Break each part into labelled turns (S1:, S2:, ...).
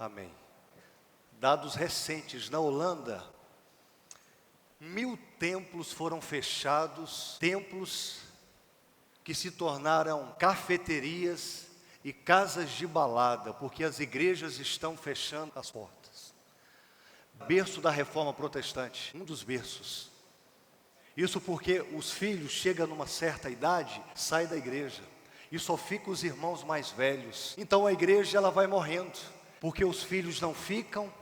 S1: Amém. Dados recentes, na Holanda, 1000 templos foram fechados, templos que se tornaram cafeterias e casas de balada, porque as igrejas estão fechando as portas. Berço da Reforma Protestante, um dos berços. Isso porque os filhos chegam numa certa idade, saem da igreja, e só ficam os irmãos mais velhos. Então a igreja ela vai morrendo, porque os filhos não ficam,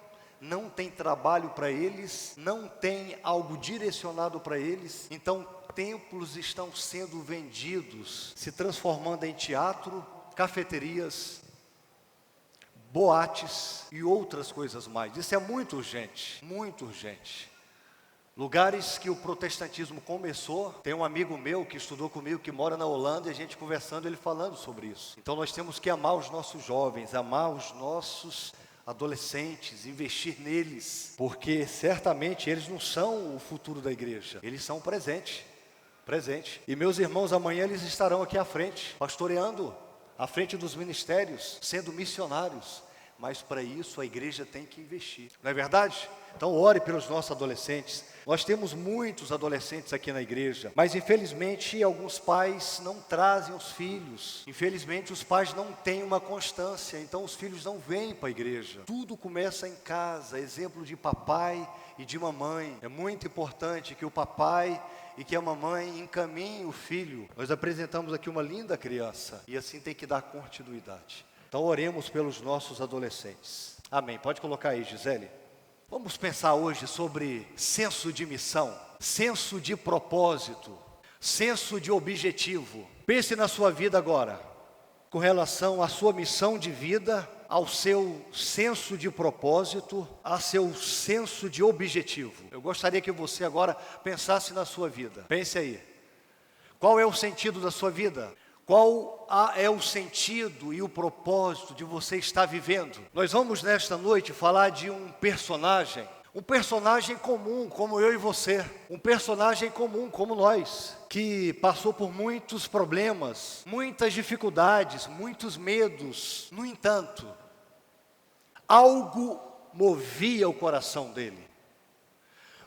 S1: não tem trabalho para eles, não tem algo direcionado para eles. Então templos estão sendo vendidos, se transformando em teatro, cafeterias, boates e outras coisas mais. Isso é muito urgente, muito urgente. Lugares que o protestantismo começou, tem um amigo meu que estudou comigo, que mora na Holanda, e a gente conversando, ele falando sobre isso. Então nós temos que amar os nossos jovens, amar os nossos adolescentes, investir neles, porque certamente eles não são o futuro da igreja, eles são o presente. E meus irmãos, amanhã eles estarão aqui à frente, pastoreando, à frente dos ministérios, sendo missionários. Mas para isso a igreja tem que investir, não é verdade? Então ore pelos nossos adolescentes. Nós temos muitos adolescentes aqui na igreja, mas infelizmente alguns pais não trazem os filhos. Infelizmente os pais não têm uma constância, então os filhos não vêm para a igreja. Tudo começa em casa, exemplo de papai e de mamãe. É muito importante que o papai e que a mamãe encaminhe o filho. Nós apresentamos aqui uma linda criança e assim tem que dar continuidade. Então oremos pelos nossos adolescentes. Amém. Pode colocar aí, Gisele. Vamos pensar hoje sobre senso de missão, senso de propósito, senso de objetivo. Pense na sua vida agora, com relação à sua missão de vida, ao seu senso de propósito, ao seu senso de objetivo. Eu gostaria que você agora pensasse na sua vida. Pense aí. Qual é o sentido da sua vida? Qual é o sentido e o propósito de você estar vivendo? Nós vamos nesta noite falar de um personagem comum como eu e você, um personagem comum como nós, que passou por muitos problemas, muitas dificuldades, muitos medos. No entanto, algo movia o coração dele.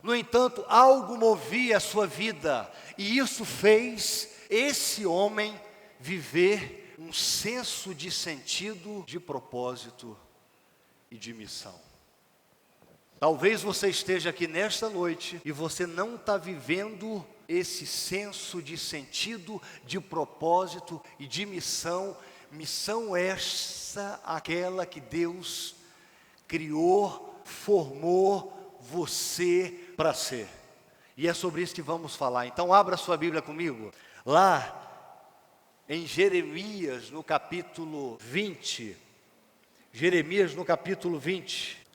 S1: No entanto, algo movia a sua vida, e isso fez esse homem viver um senso de sentido, de propósito e de missão. Talvez você esteja aqui nesta noite e você não está vivendo esse senso de sentido, de propósito e de missão. Missão essa, aquela que Deus criou, formou você para ser. E é sobre isso que vamos falar. Então abra sua Bíblia comigo. Lá em Jeremias, no capítulo 20. Jeremias, no capítulo 20.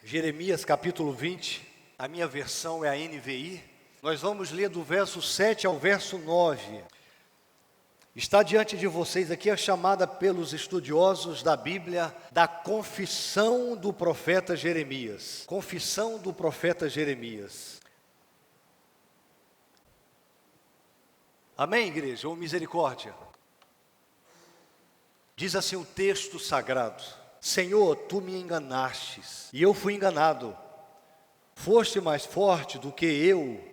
S1: Jeremias, capítulo 20. A minha versão é a NVI. Nós vamos ler do verso 7 ao verso 9. Está diante de vocês aqui a chamada pelos estudiosos da Bíblia da confissão do profeta Jeremias. Confissão do profeta Jeremias. Amém, igreja, ou misericórdia? Diz assim o texto sagrado: Senhor, tu me enganastes, e eu fui enganado. Foste mais forte do que eu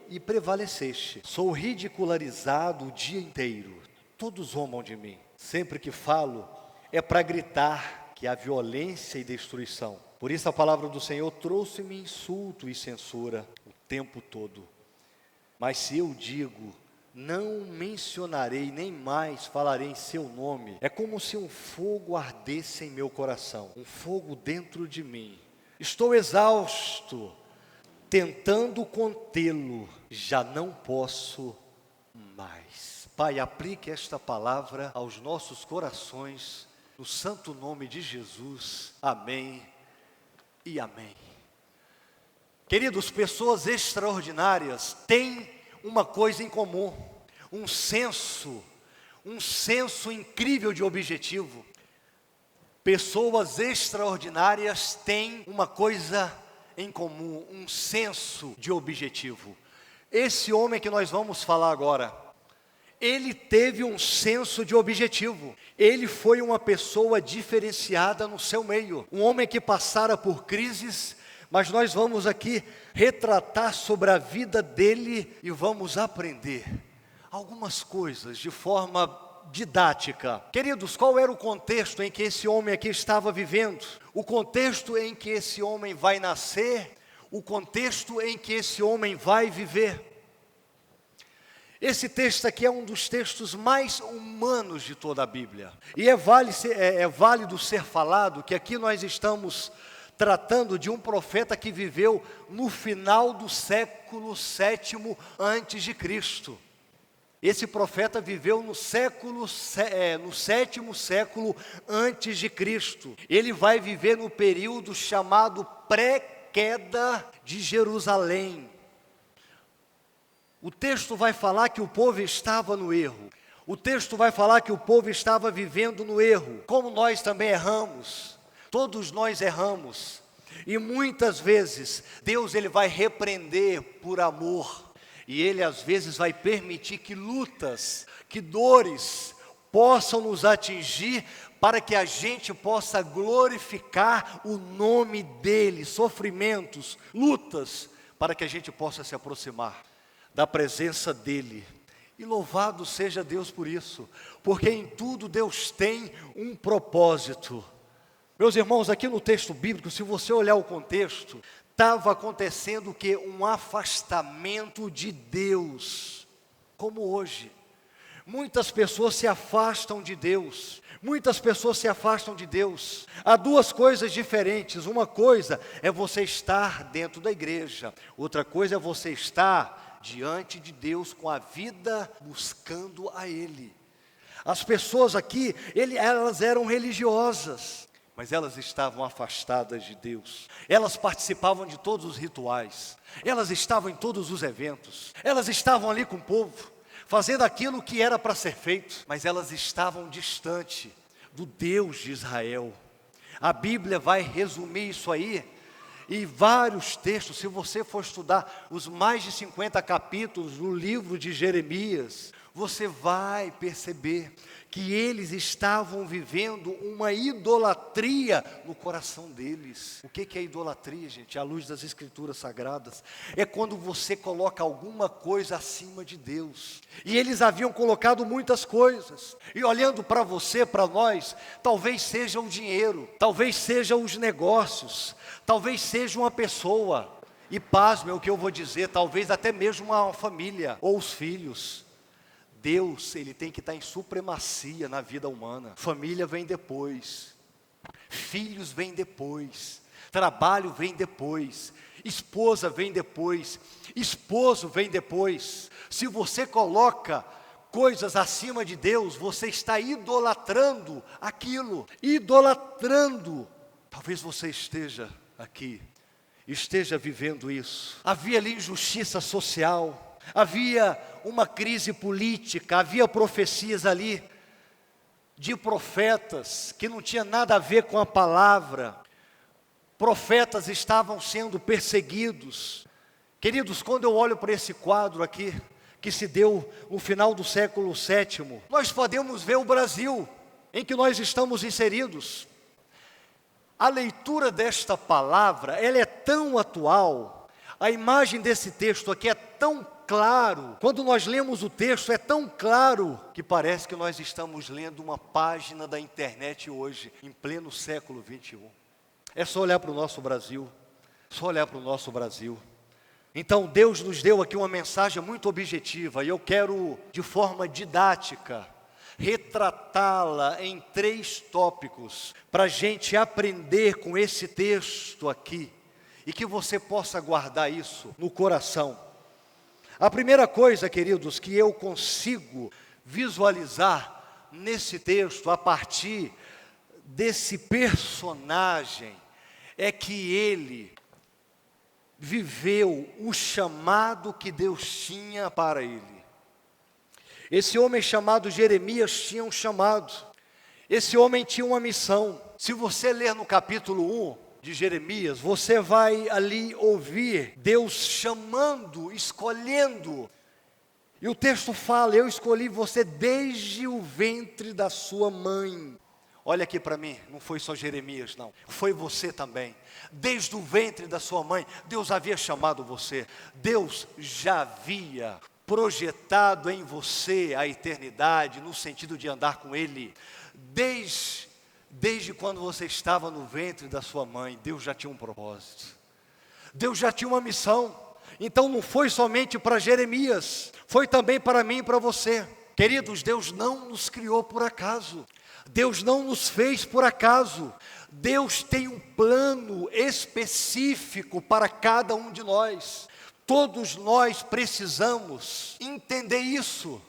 S1: e prevaleceste. Sou ridicularizado o dia inteiro. Todos zombam de mim. Sempre que falo, é para gritar que há violência e destruição. Por isso a palavra do Senhor trouxe-me insulto e censura o tempo todo. Mas se eu digo, não mencionarei, nem mais falarei em seu nome, é como se um fogo ardesse em meu coração, um fogo dentro de mim. Estou exausto, tentando contê-lo, já não posso mais. Pai, aplique esta palavra aos nossos corações, no santo nome de Jesus. Amém e amém. Queridos, pessoas extraordinárias têm uma coisa em comum, um senso incrível de objetivo. Pessoas extraordinárias têm uma coisa em comum, um senso de objetivo. Esse homem que nós vamos falar agora, ele teve um senso de objetivo. Ele foi uma pessoa diferenciada no seu meio. Um homem que passara por crises, mas nós vamos aqui retratar sobre a vida dele e vamos aprender algumas coisas de forma didática. Queridos, qual era o contexto em que esse homem aqui estava vivendo? O contexto em que esse homem vai nascer, o contexto em que esse homem vai viver. Esse texto aqui é um dos textos mais humanos de toda a Bíblia. E é válido ser falado que aqui nós estamos tratando de um profeta que viveu no final do século VII antes de Cristo. Esse profeta viveu no sétimo século antes de Cristo. Ele vai viver no período chamado pré-queda de Jerusalém. O texto vai falar que o povo estava no erro. O texto vai falar que o povo estava vivendo no erro. Como nós também erramos. Todos nós erramos. E muitas vezes Deus ele vai repreender por amor. E Ele às vezes vai permitir que lutas, que dores possam nos atingir para que a gente possa glorificar o nome dEle. Sofrimentos, lutas, para que a gente possa se aproximar da presença dEle. E louvado seja Deus por isso, porque em tudo Deus tem um propósito. Meus irmãos, aqui no texto bíblico, se você olhar o contexto, estava acontecendo o quê? Um afastamento de Deus, como hoje. Muitas pessoas se afastam de Deus. Muitas pessoas se afastam de Deus. Há duas coisas diferentes. Uma coisa é você estar dentro da igreja. Outra coisa é você estar diante de Deus com a vida buscando a Ele. As pessoas aqui, elas eram religiosas, mas elas estavam afastadas de Deus. Elas participavam de todos os rituais. Elas estavam em todos os eventos. Elas estavam ali com o povo, fazendo aquilo que era para ser feito. Mas elas estavam distante do Deus de Israel. A Bíblia vai resumir isso aí em vários textos. Se você for estudar os mais de 50 capítulos do livro de Jeremias, você vai perceber que eles estavam vivendo uma idolatria no coração deles. O que é idolatria, gente? À luz das Escrituras Sagradas, é quando você coloca alguma coisa acima de Deus. E eles haviam colocado muitas coisas. E olhando para você, para nós, talvez seja o dinheiro, talvez seja os negócios, talvez seja uma pessoa. E pasme o que eu vou dizer, talvez até mesmo uma família ou os filhos. Deus, Ele tem que estar em supremacia na vida humana. Família vem depois. Filhos vem depois. Trabalho vem depois. Esposa vem depois. Esposo vem depois. Se você coloca coisas acima de Deus, você está idolatrando aquilo. Idolatrando. Talvez você esteja aqui, esteja vivendo isso. Havia ali injustiça social. Havia uma crise política, havia profecias ali de profetas que não tinha nada a ver com a palavra. Profetas estavam sendo perseguidos. Queridos, quando eu olho para esse quadro aqui, que se deu no final do século VII, nós podemos ver o Brasil, em que nós estamos inseridos. A leitura desta palavra, ela é tão atual, a imagem desse texto aqui é tão claro, quando nós lemos o texto é tão claro, que parece que nós estamos lendo uma página da internet hoje, em pleno século XXI. É só olhar para o nosso Brasil, só olhar para o nosso Brasil. Então Deus nos deu aqui uma mensagem muito objetiva, e eu quero, de forma didática, retratá-la em 3 tópicos, para a gente aprender com esse texto aqui, e que você possa guardar isso no coração. A primeira coisa, queridos, que eu consigo visualizar nesse texto, a partir desse personagem, é que ele viveu o chamado que Deus tinha para ele. Esse homem chamado Jeremias tinha um chamado. Esse homem tinha uma missão. Se você ler no capítulo 1 de Jeremias, você vai ali ouvir Deus chamando, escolhendo E o texto fala: eu escolhi você desde o ventre da sua mãe. Olha aqui para mim, não foi só Jeremias não, foi você também. Desde o ventre da sua mãe, Deus havia chamado você. Deus já havia projetado em você a eternidade, no sentido de andar com Ele. Desde quando você estava no ventre da sua mãe, Deus já tinha um propósito. Deus já tinha uma missão. Então não foi somente para Jeremias, foi também para mim e para você. Queridos, Deus não nos criou por acaso. Deus não nos fez por acaso. Deus tem um plano específico para cada um de nós. Todos nós precisamos entender isso,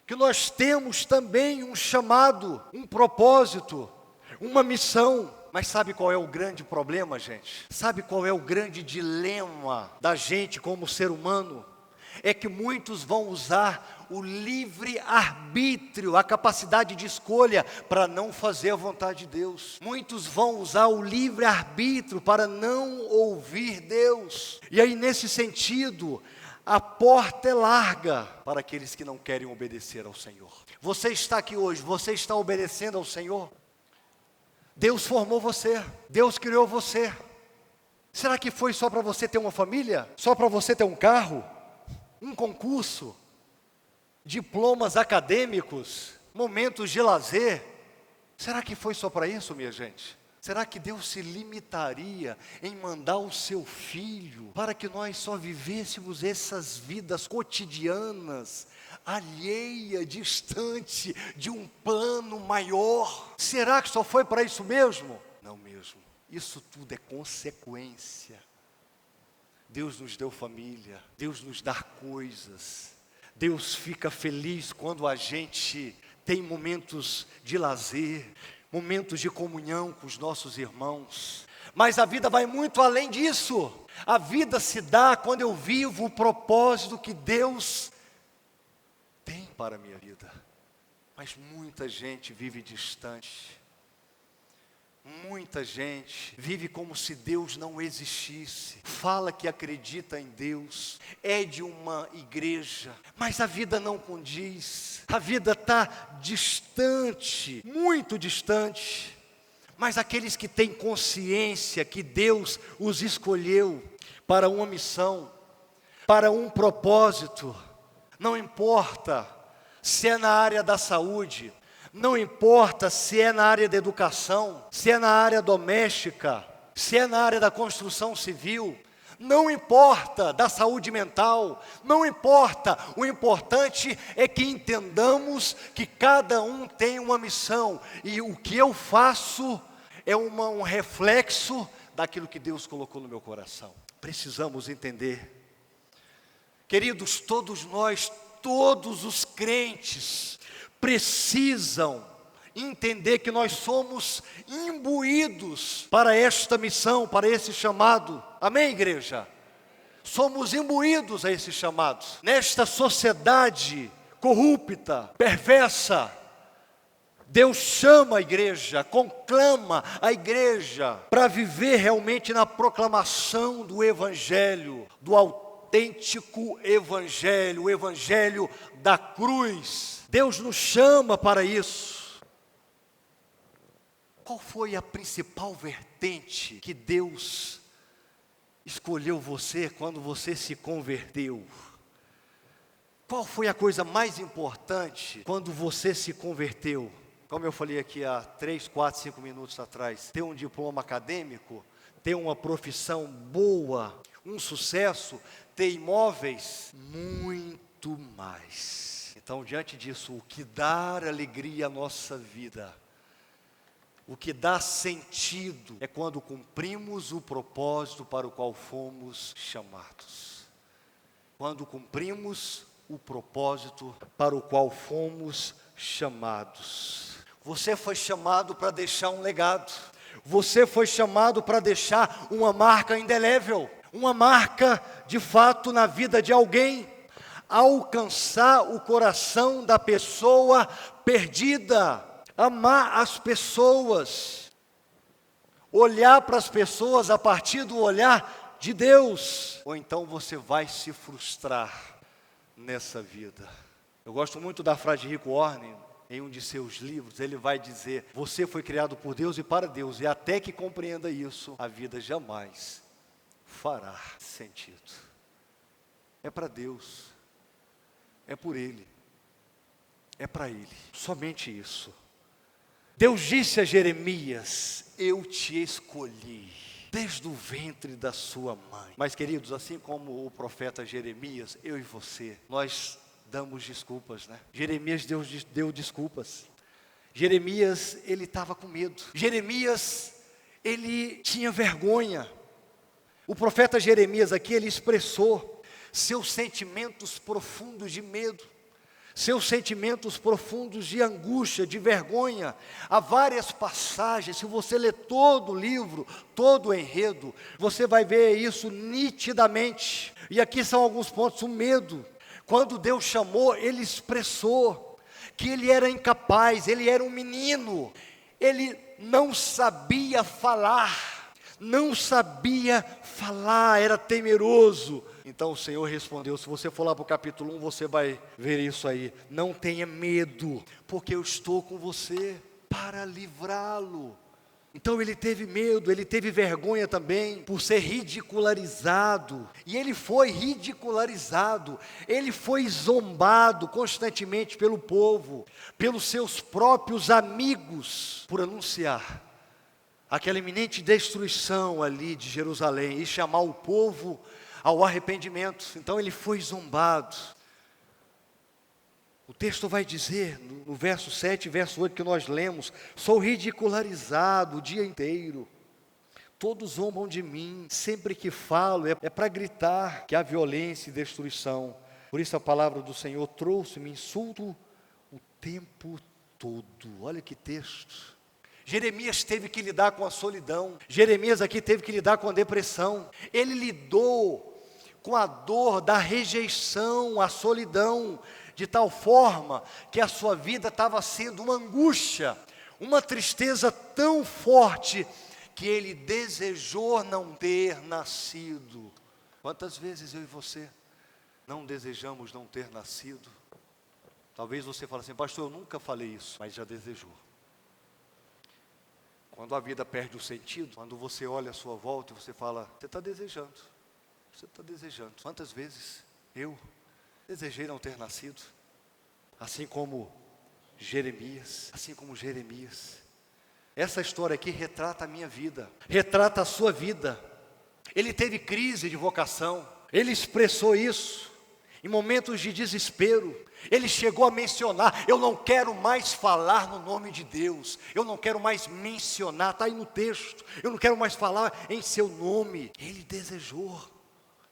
S1: que nós temos também um chamado, um propósito, uma missão. Mas sabe qual é o grande problema, gente? Sabe qual é o grande dilema da gente como ser humano? É que muitos vão usar o livre-arbítrio, a capacidade de escolha, para não fazer a vontade de Deus. Muitos vão usar o livre-arbítrio para não ouvir Deus. E aí, nesse sentido, a porta é larga para aqueles que não querem obedecer ao Senhor. Você está aqui hoje, você está obedecendo ao Senhor? Deus formou você, Deus criou você. Será que foi só para você ter uma família? Só para você ter um carro? Um concurso? Diplomas acadêmicos? Momentos de lazer? Será que foi só para isso, minha gente? Será que Deus se limitaria em mandar o seu Filho para que nós só vivêssemos essas vidas cotidianas, alheia, distante de um plano maior? Será que só foi para isso mesmo? Não mesmo. Isso tudo é consequência. Deus nos deu família, Deus nos dá coisas. Deus fica feliz quando a gente tem momentos de lazer, momentos de comunhão com os nossos irmãos. Mas a vida vai muito além disso. A vida se dá quando eu vivo o propósito que Deus tem para a minha vida. Mas muita gente vive distante. Muita gente vive como se Deus não existisse. Fala que acredita em Deus, é de uma igreja, mas a vida não condiz. A vida está distante, muito distante. Mas aqueles que têm consciência que Deus os escolheu para uma missão, para um propósito, não importa se é na área da saúde, não importa se é na área da educação, se é na área doméstica, se é na área da construção civil, não importa da saúde mental, não importa, o importante é que entendamos que cada um tem uma missão, e o que eu faço é um reflexo daquilo que Deus colocou no meu coração. Precisamos entender. Queridos, todos nós, todos os crentes, precisam entender que nós somos imbuídos para esta missão, para esse chamado. Amém, igreja? Somos imbuídos a esse chamado. Nesta sociedade corrupta, perversa, Deus chama a igreja, conclama a igreja para viver realmente na proclamação do Evangelho, do autêntico Evangelho, o Evangelho da cruz. Deus nos chama para isso. Qual foi a principal vertente que Deus escolheu você quando você se converteu? Qual foi a coisa mais importante quando você se converteu? Como eu falei aqui há 3, 4, 5 minutos atrás, ter um diploma acadêmico, ter uma profissão boa, um sucesso, ter imóveis, muito mais. Então, diante disso, o que dá alegria à nossa vida, o que dá sentido, é quando cumprimos o propósito para o qual fomos chamados. Quando cumprimos o propósito para o qual fomos chamados. Você foi chamado para deixar um legado. Você foi chamado para deixar uma marca indelével. Uma marca, de fato, na vida de alguém. Alcançar o coração da pessoa perdida, amar as pessoas, olhar para as pessoas a partir do olhar de Deus. Ou então você vai se frustrar nessa vida. Eu gosto muito da frase de Rick Warren, em um de seus livros. Ele vai dizer: você foi criado por Deus e para Deus, e até que compreenda isso, a vida jamais fará sentido. É para Deus, é por Ele, é para Ele, somente isso. Deus disse a Jeremias: eu te escolhi desde o ventre da sua mãe. Mas, queridos, assim como o profeta Jeremias, eu e você, nós damos desculpas, né? Jeremias deu desculpas. Jeremias, ele estava com medo. Jeremias, ele tinha vergonha. O profeta Jeremias aqui, ele expressou seus sentimentos profundos de medo, seus sentimentos profundos de angústia, de vergonha. Há várias passagens, se você ler todo o livro, todo o enredo, você vai ver isso nitidamente. E aqui são alguns pontos. O medo, quando Deus chamou, ele expressou que ele era incapaz, ele era um menino, ele não sabia falar, era temeroso. Então o Senhor respondeu, se você for lá para o capítulo 1, você vai ver isso aí. Não tenha medo, porque eu estou com você para livrá-lo. Então ele teve medo, ele teve vergonha também por ser ridicularizado. E ele foi ridicularizado, ele foi zombado constantemente pelo povo, pelos seus próprios amigos, por anunciar aquela iminente destruição ali de Jerusalém e chamar o povo ao arrependimento. Então ele foi zombado. O texto vai dizer, no verso 7 e verso 8 que nós lemos: sou ridicularizado o dia inteiro, todos zombam de mim, sempre que falo é para gritar que há violência e destruição. Por isso a palavra do Senhor trouxe-me insulto o tempo todo. Olha que texto. Jeremias teve que lidar com a solidão. Jeremias aqui teve que lidar com a depressão. Ele lidou com a dor da rejeição, a solidão, de tal forma que a sua vida estava sendo uma angústia, uma tristeza tão forte, que ele desejou não ter nascido. Quantas vezes eu e você não desejamos não ter nascido? Talvez você fale assim: pastor, eu nunca falei isso, mas já desejou. Quando a vida perde o sentido, quando você olha à sua volta e você fala: você está desejando. Você está desejando. Quantas vezes eu desejei não ter nascido? Assim como Jeremias. Essa história aqui retrata a minha vida, retrata a sua vida. Ele teve crise de vocação, ele expressou isso em momentos de desespero. Ele chegou a mencionar: eu não quero mais falar no nome de Deus, eu não quero mais mencionar, está aí no texto, eu não quero mais falar em seu nome. Ele desejou.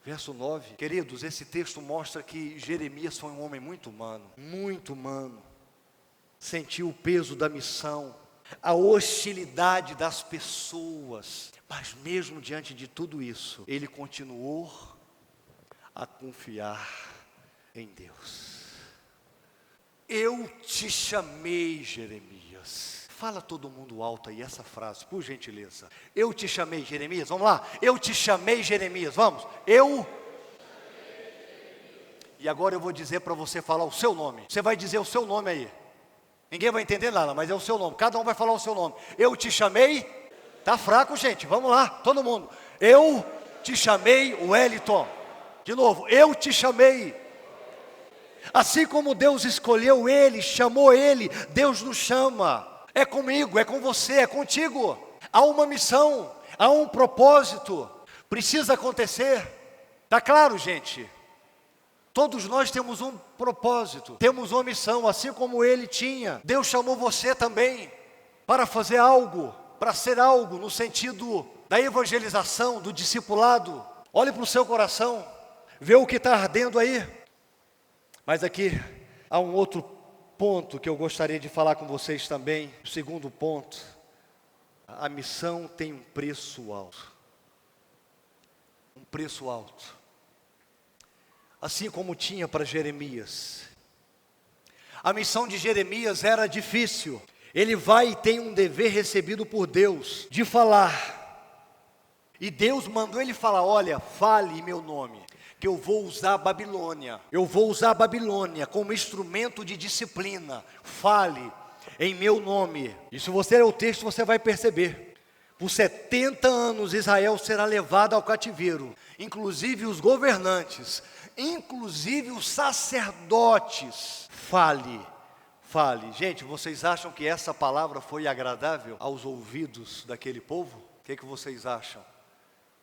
S1: Verso 9, queridos, esse texto mostra que Jeremias foi um homem muito humano, sentiu o peso da missão, a hostilidade das pessoas, mas mesmo diante de tudo isso, ele continuou a confiar em Deus. Eu te chamei, Jeremias. Fala todo mundo alto aí essa frase, por gentileza. Eu te chamei, Jeremias. Vamos lá. Eu te chamei, Jeremias. Vamos. E agora eu vou dizer para você falar o seu nome. Você vai dizer o seu nome aí. Ninguém vai entender nada, mas é o seu nome. Cada um vai falar o seu nome. Eu te chamei. Tá fraco, gente. Vamos lá, todo mundo. Eu te chamei, Wellington. De novo. Eu te chamei. Assim como Deus escolheu ele, chamou ele, Deus nos chama. É comigo, é com você, é contigo. Há uma missão, há um propósito, precisa acontecer. Está claro, gente? Todos nós temos um propósito, temos uma missão, assim como ele tinha. Deus chamou você também para fazer algo, para ser algo no sentido da evangelização, do discipulado. Olhe para o seu coração, vê o que está ardendo aí. Mas aqui há um outro ponto que eu gostaria de falar com vocês também. O segundo ponto: a missão tem um preço alto. Um preço alto. Assim como tinha para Jeremias. A missão de Jeremias era difícil. Ele vai e tem um dever recebido por Deus de falar. E Deus mandou ele falar: olha, fale em meu nome. que eu vou usar a Babilônia. Eu vou usar a Babilônia como instrumento de disciplina. Fale em meu nome. E se você ler o texto, você vai perceber. Por 70 anos Israel será levado ao cativeiro. Inclusive os governantes, inclusive os sacerdotes. Fale. Gente, vocês acham que essa palavra foi agradável aos ouvidos daquele povo? O que vocês acham?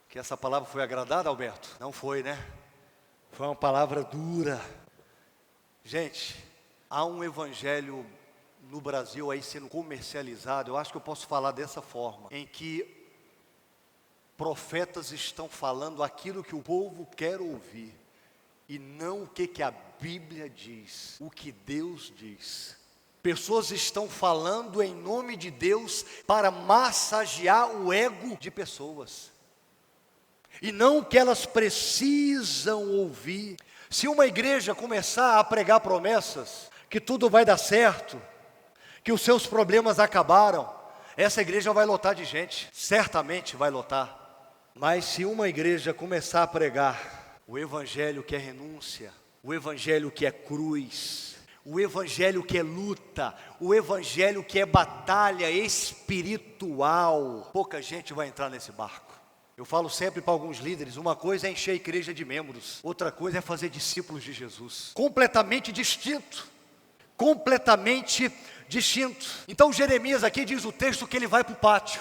S1: Que essa palavra foi agradável, Alberto? Não foi, né? Foi uma palavra dura. Gente, há um evangelho no Brasil aí sendo comercializado, eu acho que eu posso falar dessa forma, em que profetas estão falando aquilo que o povo quer ouvir, e não o que a Bíblia diz, o que Deus diz. Pessoas estão falando em nome de Deus para massagear o ego de pessoas, e não o que elas precisam ouvir. Se uma igreja começar a pregar promessas, que tudo vai dar certo, que os seus problemas acabaram, essa igreja vai lotar de gente, certamente vai lotar. Mas se uma igreja começar a pregar o evangelho que é renúncia, o evangelho que é cruz, o evangelho que é luta, o evangelho que é batalha espiritual, pouca gente vai entrar nesse barco. Eu falo sempre para alguns líderes, uma coisa é encher a igreja de membros, outra coisa é fazer discípulos de Jesus. Completamente distinto. Então Jeremias aqui diz o texto que ele vai para o pátio.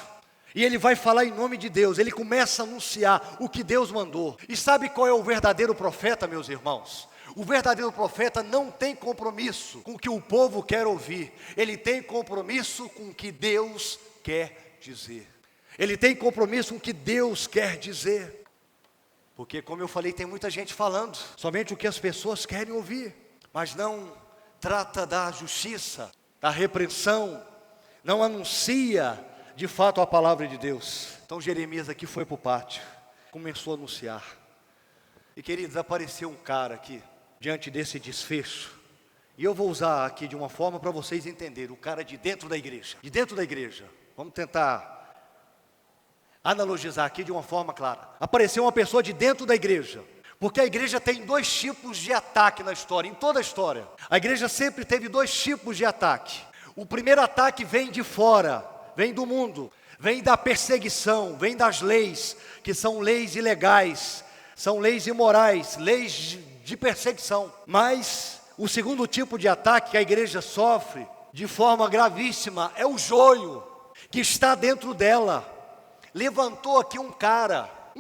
S1: E ele vai falar em nome de Deus, ele começa a anunciar o que Deus mandou. E sabe qual é o verdadeiro profeta, meus irmãos? O verdadeiro profeta não tem compromisso com o que o povo quer ouvir. Ele tem compromisso com o que Deus quer dizer. Ele tem compromisso com o que Deus quer dizer. Porque, como eu falei, tem muita gente falando somente o que as pessoas querem ouvir, mas não trata da justiça, da repreensão, não anuncia de fato a palavra de Deus. Então Jeremias aqui foi para o pátio, começou a anunciar. E queridos, apareceu um cara aqui, diante desse desfecho, e eu vou usar aqui de uma forma para vocês entenderem, o cara de dentro da igreja, vamos tentar analogizar aqui de uma forma clara. Apareceu uma pessoa de dentro da igreja, porque a igreja tem dois tipos de ataque na história, em toda a história. A igreja sempre teve dois tipos de ataque. O primeiro ataque vem de fora, vem do mundo, vem da perseguição, vem das leis, que são leis ilegais, são leis imorais, leis de perseguição. Mas o segundo tipo de ataque que a igreja sofre, de forma gravíssima, é o joio que está dentro dela. Levantou aqui um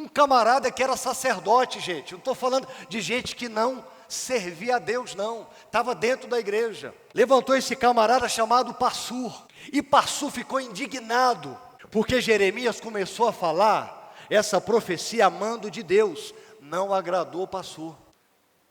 S1: camarada que era sacerdote, gente. Não estou falando de gente que não servia a Deus, não. Estava dentro da igreja. Levantou esse camarada chamado Passur. E Passur ficou indignado, porque Jeremias começou a falar essa profecia amando de Deus. Não agradou Passur.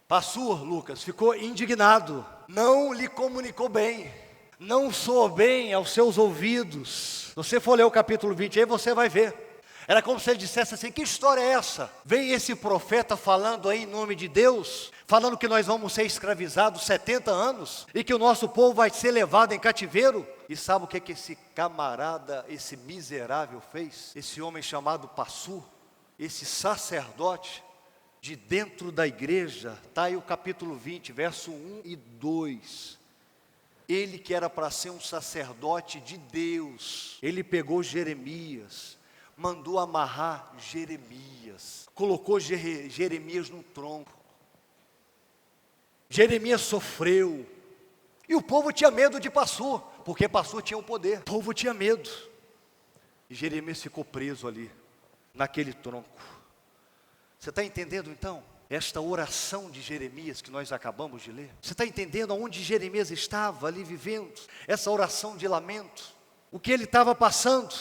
S1: Passur, Lucas, ficou indignado. Não lhe comunicou bem. Não soou bem aos seus ouvidos. Se você for ler o capítulo 20 aí, você vai ver. Era como se ele dissesse assim, que história é essa? Vem esse profeta falando aí em nome de Deus, falando que nós vamos ser escravizados 70 anos, e que o nosso povo vai ser levado em cativeiro. E sabe o que esse camarada, esse miserável fez? Esse homem chamado Passur, esse sacerdote, de dentro da igreja, está aí o capítulo 20, verso 1 e 2. Ele que era para ser um sacerdote de Deus, ele pegou Jeremias, mandou amarrar Jeremias, colocou Jeremias no tronco. Jeremias sofreu, e o povo tinha medo de Passur, porque Passur tinha o poder, o povo tinha medo, e Jeremias ficou preso ali, naquele tronco. Você está entendendo então? Esta oração de Jeremias que nós acabamos de ler. Você está entendendo aonde Jeremias estava ali vivendo? Essa oração de lamento, o que ele estava passando.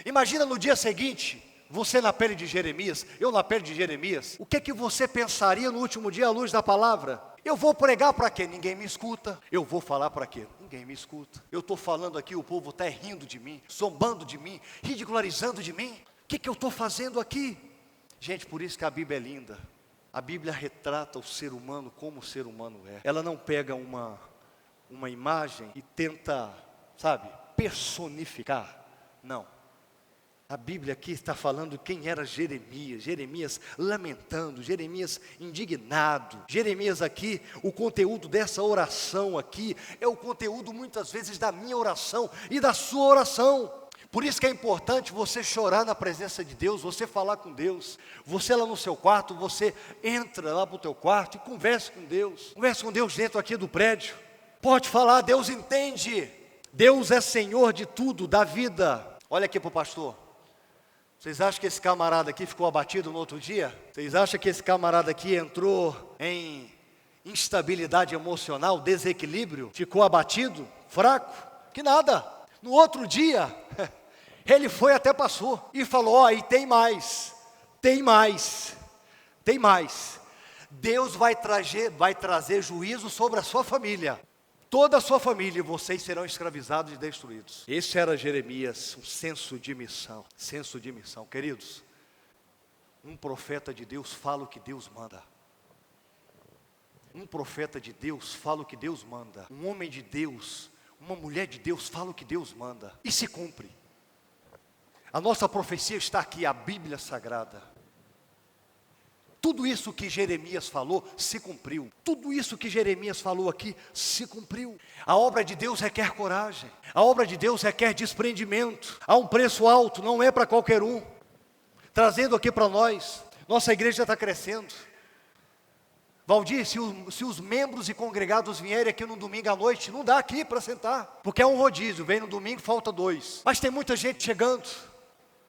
S1: Imagina no dia seguinte, você na pele de Jeremias, eu na pele de Jeremias. O que você pensaria no último dia à luz da palavra? Eu vou pregar para quê? Ninguém me escuta. Eu vou falar para quê? Ninguém me escuta. Eu estou falando aqui, o povo está rindo de mim, zombando de mim, ridicularizando de mim. O que eu estou fazendo aqui? Gente, por isso que a Bíblia é linda. A Bíblia retrata o ser humano como o ser humano é. Ela não pega uma imagem e tenta, personificar. Não. A Bíblia aqui está falando quem era Jeremias. Jeremias lamentando, Jeremias indignado. Jeremias aqui, o conteúdo dessa oração aqui é o conteúdo muitas vezes da minha oração e da sua oração. Por isso que é importante você chorar na presença de Deus, você falar com Deus. Você lá no seu quarto, você entra lá para o teu quarto e converse com Deus. Converse com Deus dentro aqui do prédio. Pode falar, Deus entende. Deus é Senhor de tudo, da vida. Olha aqui para o pastor. Vocês acham que esse camarada aqui ficou abatido no outro dia? Vocês acham que esse camarada aqui entrou em instabilidade emocional, desequilíbrio? Ficou abatido, fraco? Que nada. No outro dia, ele foi até passou e falou, ó, e tem mais. Deus vai trazer juízo sobre a sua família. Toda a sua família, e vocês serão escravizados e destruídos. Esse era Jeremias, um senso de missão. Queridos, um profeta de Deus fala o que Deus manda. Um profeta de Deus fala o que Deus manda. Um homem de Deus, uma mulher de Deus fala o que Deus manda. E se cumpre. A nossa profecia está aqui, a Bíblia Sagrada. Tudo isso que Jeremias falou, se cumpriu. Tudo isso que Jeremias falou aqui, se cumpriu. A obra de Deus requer coragem. A obra de Deus requer desprendimento. Há um preço alto, não é para qualquer um. Trazendo aqui para nós, nossa igreja está crescendo. Valdir, se os membros e congregados vierem aqui no domingo à noite, não dá aqui para sentar. Porque é um rodízio, vem no domingo, falta 2. Mas tem muita gente chegando.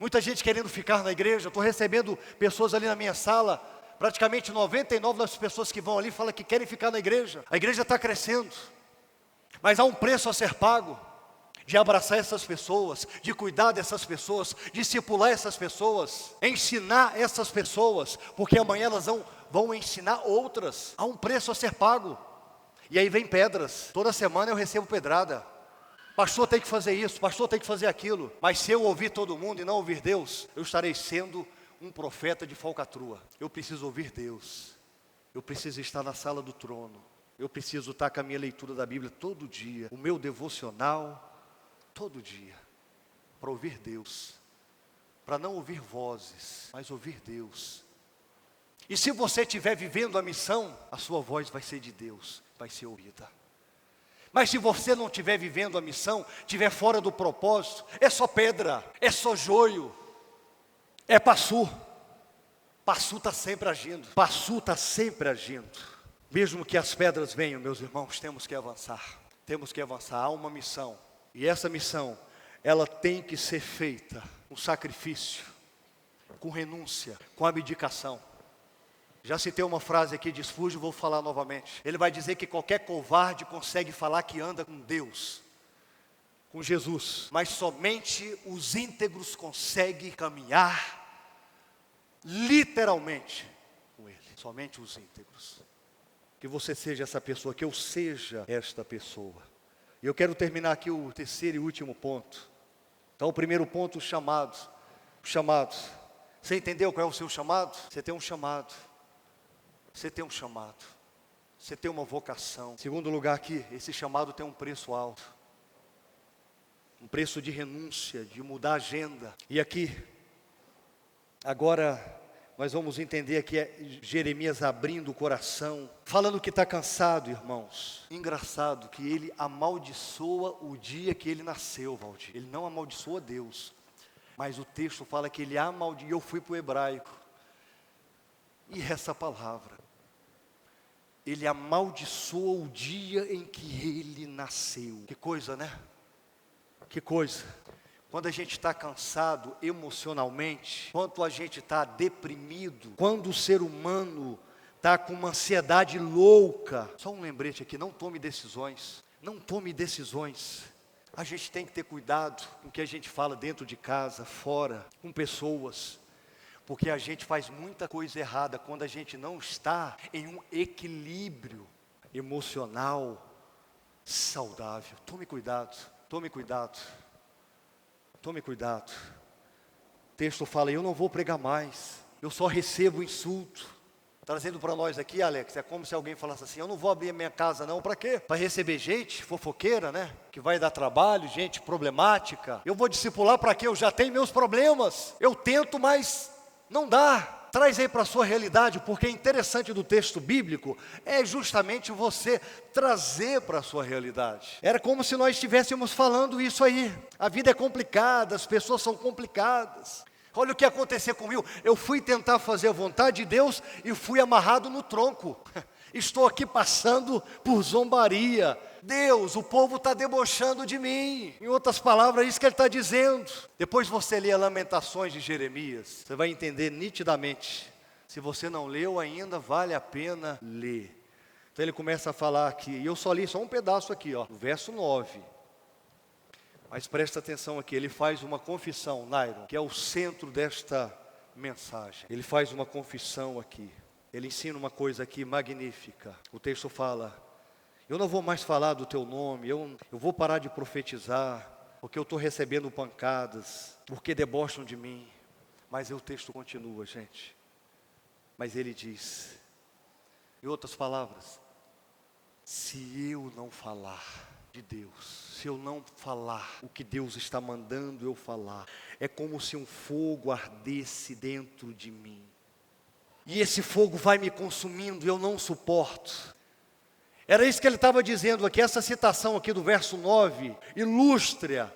S1: Muita gente querendo ficar na igreja. Estou recebendo pessoas ali na minha sala. Praticamente 99% das pessoas que vão ali falam que querem ficar na igreja. A igreja está crescendo. Mas há um preço a ser pago. De abraçar essas pessoas, de cuidar dessas pessoas, discipular essas pessoas, ensinar essas pessoas, porque amanhã elas vão ensinar outras. Há um preço a ser pago. E aí vem pedras. Toda semana eu recebo pedrada. Pastor tem que fazer isso, pastor tem que fazer aquilo. Mas se eu ouvir todo mundo e não ouvir Deus, eu estarei sendo um profeta de falcatrua. Eu preciso ouvir Deus. Eu preciso estar na sala do trono. Eu preciso estar com a minha leitura da Bíblia todo dia. O meu devocional todo dia. Para ouvir Deus. Para não ouvir vozes, mas ouvir Deus. E se você estiver vivendo a missão, a sua voz vai ser de Deus, vai ser ouvida. Mas se você não estiver vivendo a missão, estiver fora do propósito, é só pedra, é só joio. É passu. Passu está sempre agindo. Passu está sempre agindo. Mesmo que as pedras venham, meus irmãos, temos que avançar. Temos que avançar. Há uma missão. E essa missão, ela tem que ser feita com sacrifício, com renúncia, com abdicação. Já citei uma frase aqui de Spurgeon, vou falar novamente. Ele vai dizer que qualquer covarde consegue falar que anda com Deus, com Jesus, mas somente os íntegros conseguem caminhar literalmente com Ele. Somente os íntegros. Que você seja essa pessoa, que eu seja esta pessoa. E eu quero terminar aqui o terceiro e último ponto. Então o primeiro ponto, os chamados. Você entendeu qual é o seu chamado? Você tem um chamado. Você tem um chamado. Você tem uma vocação. Segundo lugar aqui, esse chamado tem um preço alto. Um preço de renúncia, de mudar a agenda. E aqui, agora, nós vamos entender aqui Jeremias abrindo o coração, falando que está cansado, irmãos. Engraçado que ele amaldiçoa o dia que ele nasceu, Valdir. Ele não amaldiçoa Deus, mas o texto fala que ele amaldiçoa. Eu fui para o hebraico, e essa palavra, ele amaldiçoa o dia em que ele nasceu. Que coisa, né? Que coisa. Quando a gente está cansado emocionalmente, quando a gente está deprimido, quando o ser humano está com uma ansiedade louca. Só um lembrete aqui, não tome decisões. Não tome decisões. A gente tem que ter cuidado com o que a gente fala dentro de casa, fora, com pessoas. Porque a gente faz muita coisa errada quando a gente não está em um equilíbrio emocional saudável. Tome cuidado, tome cuidado. Tome cuidado. O texto fala, eu não vou pregar mais. Eu só recebo insulto. Trazendo para nós aqui, Alex, é como se alguém falasse assim, eu não vou abrir a minha casa não, para quê? Para receber gente fofoqueira, né? Que vai dar trabalho, gente problemática. Eu vou discipular para quê? Eu já tenho meus problemas. Eu tento, mas não dá. Traz aí para a sua realidade, porque é interessante do texto bíblico, é justamente você trazer para a sua realidade. Era como se nós estivéssemos falando isso aí. A vida é complicada, as pessoas são complicadas. Olha o que aconteceu comigo, eu fui tentar fazer a vontade de Deus e fui amarrado no tronco. Estou aqui passando por zombaria. Deus, o povo está debochando de mim. Em outras palavras, é isso que ele está dizendo. Depois você lê as Lamentações de Jeremias, você vai entender nitidamente. Se você não leu ainda, vale a pena ler. Então ele começa a falar aqui, e eu só li só um pedaço aqui, ó, no verso 9. Mas presta atenção aqui, ele faz uma confissão, Nairon, que é o centro desta mensagem. Ele faz uma confissão aqui. Ele ensina uma coisa aqui magnífica. O texto fala, eu não vou mais falar do teu nome, eu vou parar de profetizar, porque eu estou recebendo pancadas, porque debocham de mim. Mas o texto continua, gente. Mas ele diz, em outras palavras, se eu não falar de Deus, se eu não falar o que Deus está mandando eu falar, é como se um fogo ardesse dentro de mim. E esse fogo vai me consumindo, eu não suporto. Era isso que ele estava dizendo aqui, essa citação aqui do verso 9, ilustra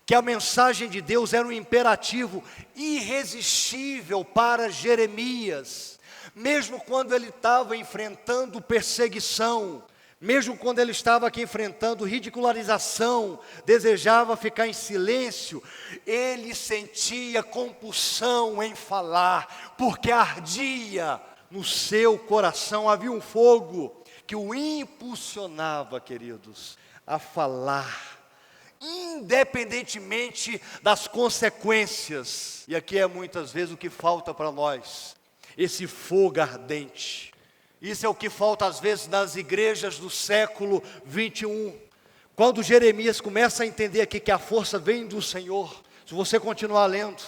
S1: que a mensagem de Deus era um imperativo irresistível para Jeremias. Mesmo quando ele estava enfrentando perseguição, mesmo quando ele estava aqui enfrentando ridicularização, desejava ficar em silêncio, ele sentia compulsão em falar, porque ardia no seu coração, havia um fogo que o impulsionava, queridos, a falar, independentemente das consequências. E aqui é muitas vezes o que falta para nós, esse fogo ardente. Isso é o que falta às vezes nas igrejas do século 21. Quando Jeremias começa a entender aqui que a força vem do Senhor, se você continuar lendo,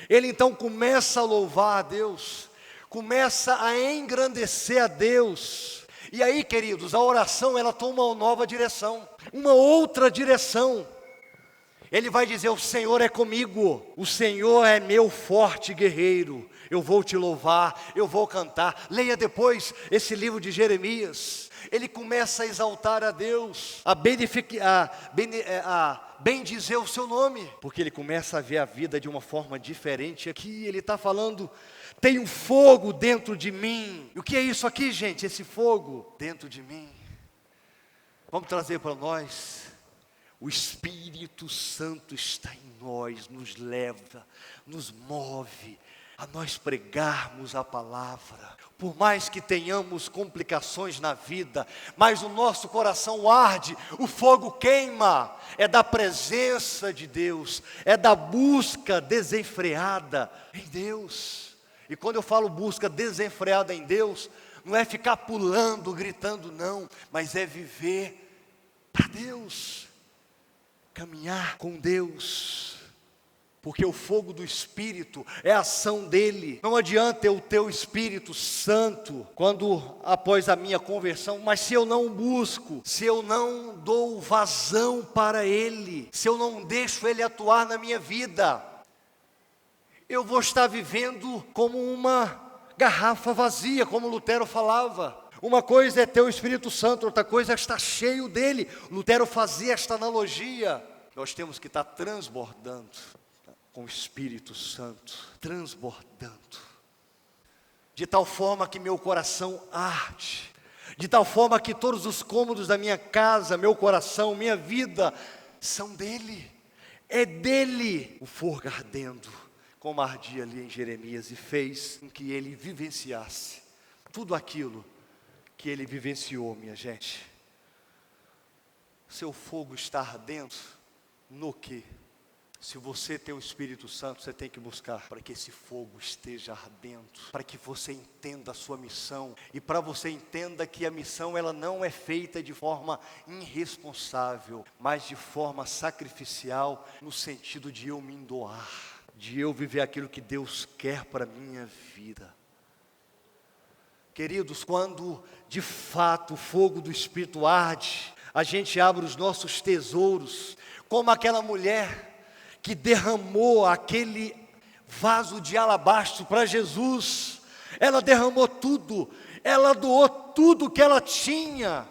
S1: ele então começa a louvar a Deus, começa a engrandecer a Deus. E aí, queridos, a oração ela toma uma nova direção, uma outra direção. Ele vai dizer, o Senhor é comigo, o Senhor é meu forte guerreiro, eu vou te louvar, eu vou cantar. Leia depois esse livro de Jeremias, ele começa a exaltar a Deus, a bendizer o seu nome, porque ele começa a ver a vida de uma forma diferente. Aqui ele está falando, tem um fogo dentro de mim. E o que é isso aqui, gente? Esse fogo dentro de mim. Vamos trazer para nós. O Espírito Santo está em nós, nos leva, nos move a nós pregarmos a palavra. Por mais que tenhamos complicações na vida, mas o nosso coração arde, o fogo queima. É da presença de Deus, é da busca desenfreada em Deus. E quando eu falo busca desenfreada em Deus, não é ficar pulando, gritando não, mas é viver para Deus. Caminhar com Deus, porque o fogo do Espírito é a ação dele. Não adianta eu ter o Espírito Santo quando após a minha conversão, mas se eu não busco, se eu não dou vazão para ele, se eu não deixo ele atuar na minha vida, eu vou estar vivendo como uma garrafa vazia, como Lutero falava. Uma coisa é ter o Espírito Santo, outra coisa é estar cheio dele. Lutero fazia esta analogia. Nós temos que estar transbordando com o Espírito Santo, transbordando, de tal forma que meu coração arde, de tal forma que todos os cômodos da minha casa, meu coração, minha vida, são dele. É dele o fogo ardendo, como ardia ali em Jeremias, e fez com que ele vivenciasse tudo aquilo que ele vivenciou, minha gente. Seu fogo está ardendo no quê? Se você tem o Espírito Santo, você tem que buscar para que esse fogo esteja ardendo, para que você entenda a sua missão, e para você entenda que a missão ela não é feita de forma irresponsável, mas de forma sacrificial, no sentido de eu me doar, de eu viver aquilo que Deus quer para a minha vida. Queridos, quando de fato o fogo do Espírito arde, a gente abre os nossos tesouros, como aquela mulher que derramou aquele vaso de alabastro para Jesus. Ela derramou tudo, ela doou tudo que ela tinha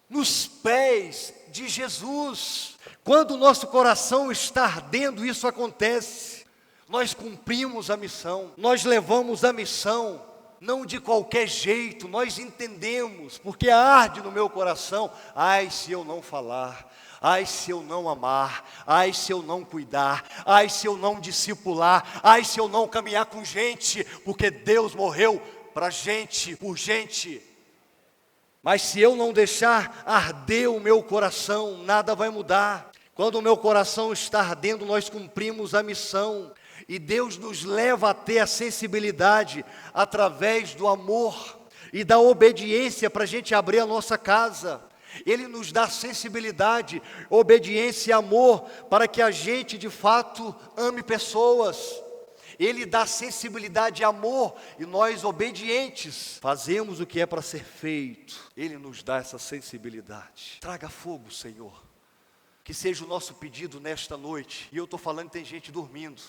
S1: nos pés de Jesus. Quando o nosso coração está ardendo, isso acontece. Nós cumprimos a missão, nós levamos a missão, não de qualquer jeito, nós entendemos, porque arde no meu coração. Ai, se eu não falar, ai, se eu não amar, ai, se eu não cuidar, ai, se eu não discipular, ai, se eu não caminhar com gente, porque Deus morreu para gente, por gente. Mas se eu não deixar arder o meu coração, nada vai mudar. Quando o meu coração está ardendo, nós cumprimos a missão. E Deus nos leva a ter a sensibilidade através do amor e da obediência para a gente abrir a nossa casa. Ele nos dá sensibilidade, obediência e amor para que a gente de fato ame pessoas. Ele dá sensibilidade e amor, e nós obedientes fazemos o que é para ser feito. Ele nos dá essa sensibilidade. Traga fogo, Senhor. Que seja o nosso pedido nesta noite. E eu estou falando, tem gente dormindo.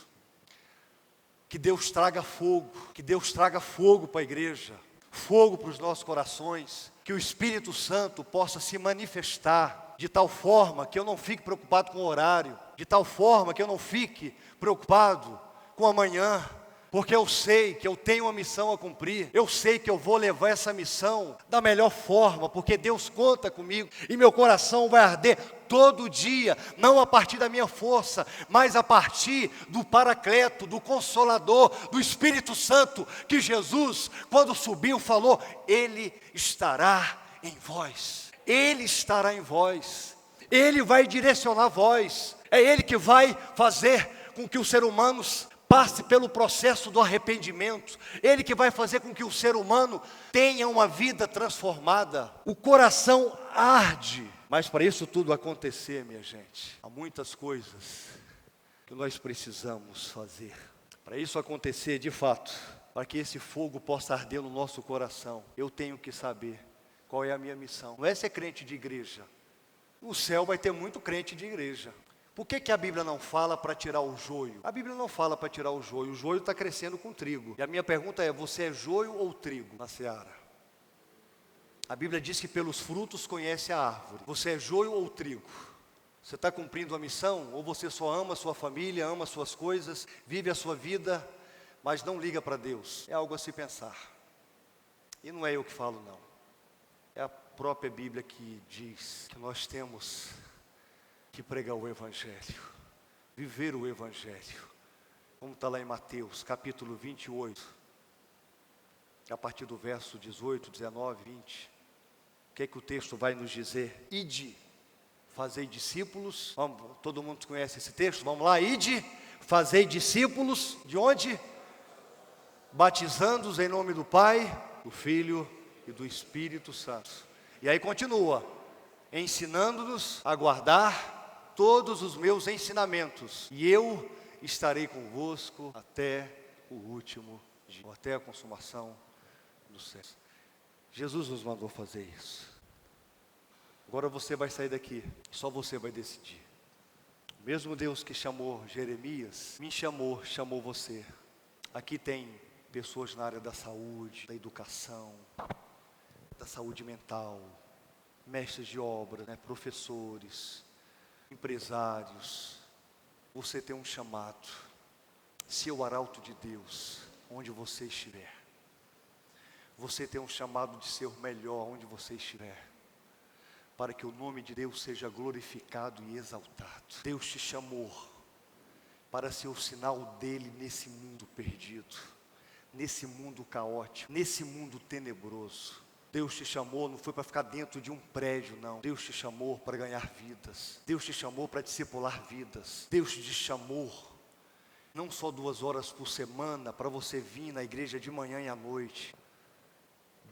S1: Que Deus traga fogo, que Deus traga fogo para a igreja, fogo para os nossos corações, que o Espírito Santo possa se manifestar de tal forma que eu não fique preocupado com o horário, de tal forma que eu não fique preocupado com amanhã, porque eu sei que eu tenho uma missão a cumprir, eu sei que eu vou levar essa missão da melhor forma, porque Deus conta comigo, e meu coração vai arder todo dia, não a partir da minha força, mas a partir do Paracleto, do Consolador, do Espírito Santo, que Jesus, quando subiu, falou: Ele estará em vós, Ele estará em vós, Ele vai direcionar a vós, é Ele que vai fazer com que os seres humanos passe pelo processo do arrependimento, Ele que vai fazer com que o ser humano tenha uma vida transformada. O coração arde, mas para isso tudo acontecer, minha gente, há muitas coisas que nós precisamos fazer. Para isso acontecer de fato, para que esse fogo possa arder no nosso coração, eu tenho que saber qual é a minha missão. Não é ser crente de igreja, no céu vai ter muito crente de igreja. Por que a Bíblia não fala para tirar o joio? A Bíblia não fala para tirar o joio está crescendo com trigo. E a minha pergunta é, você é joio ou trigo na seara? A Bíblia diz que pelos frutos conhece a árvore. Você é joio ou trigo? Você está cumprindo a missão? Ou você só ama a sua família, ama as suas coisas, vive a sua vida, mas não liga para Deus? É algo a se pensar. E não é eu que falo, não. É a própria Bíblia que diz que nós temos que pregar o Evangelho, viver o Evangelho, como está lá em Mateus, capítulo 28, a partir do verso 18, 19, 20, o que é que o texto vai nos dizer? Ide, fazei discípulos, vamos, todo mundo conhece esse texto, vamos lá, ide, fazei discípulos, de onde? Batizando-os em nome do Pai, do Filho e do Espírito Santo. E aí continua, ensinando-nos a guardar todos os meus ensinamentos, e eu estarei convosco até o último dia, ou até a consumação dos séculos. Jesus nos mandou fazer isso. Agora você vai sair daqui, só você vai decidir. O mesmo Deus que chamou Jeremias, me chamou, chamou você. Aqui tem pessoas na área da saúde, da educação, da saúde mental, mestres de obra, professores, empresários. Você tem um chamado, ser o arauto de Deus, onde você estiver. Você tem um chamado de ser o melhor onde você estiver, para que o nome de Deus seja glorificado e exaltado. Deus te chamou para ser o sinal dele nesse mundo perdido, nesse mundo caótico, nesse mundo tenebroso. Deus te chamou, não foi para ficar dentro de um prédio, não. Deus te chamou para ganhar vidas. Deus te chamou para discipular vidas. Deus te chamou, não só 2 horas por semana, para você vir na igreja de manhã e à noite.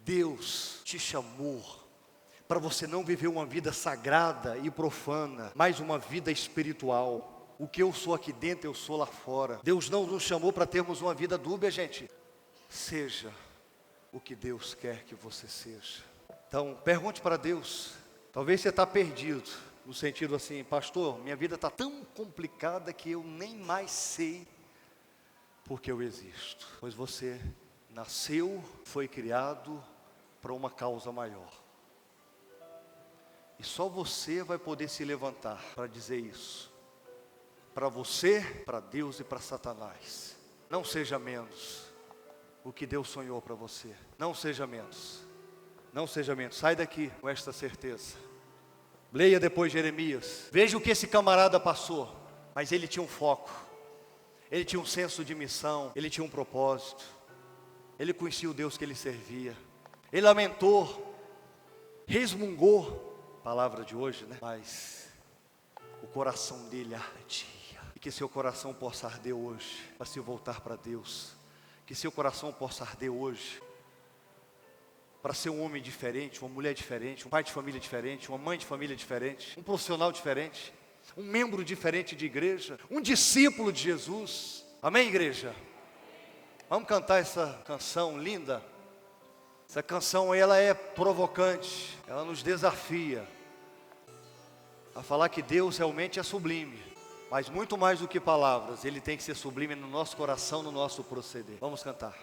S1: Deus te chamou para você não viver uma vida sagrada e profana, mas uma vida espiritual. O que eu sou aqui dentro, eu sou lá fora. Deus não nos chamou para termos uma vida dúbia, gente. Seja o que Deus quer que você seja. Então, pergunte para Deus. Talvez você está perdido, no sentido assim, pastor, minha vida está tão complicada que eu nem mais sei porque eu existo. Pois você nasceu, foi criado para uma causa maior. E só você vai poder se levantar para dizer isso. Para você, para Deus e para Satanás. Não seja menos o que Deus sonhou para você. Não seja menos. Não seja menos. Sai daqui com esta certeza. Leia depois Jeremias. Veja o que esse camarada passou. Mas ele tinha um foco. Ele tinha um senso de missão. Ele tinha um propósito. Ele conhecia o Deus que ele servia. Ele lamentou. Resmungou. Palavra de hoje, né? Mas o coração dele ardia. E que seu coração possa arder hoje para se voltar para Deus. Que seu coração possa arder hoje para ser um homem diferente, uma mulher diferente, um pai de família diferente, uma mãe de família diferente, um profissional diferente, um membro diferente de igreja, um discípulo de Jesus. Amém, igreja? Vamos cantar essa canção linda. Essa canção, ela é provocante, ela nos desafia a falar que Deus realmente é sublime, mas muito mais do que palavras, Ele tem que ser sublime no nosso coração, no nosso proceder. Vamos cantar.